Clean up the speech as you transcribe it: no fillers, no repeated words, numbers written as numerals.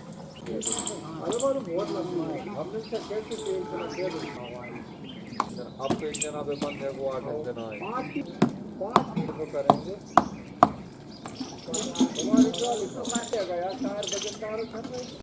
अरे बार बहुत लंबा है, हमने इसका कैसे तेल चला दे अब तो एक जना पे बंद है वो 8 जना है 5 को करेंगे हमारी ट्रॉली तो काटे गया 4 बजे तार कर रहे हैं।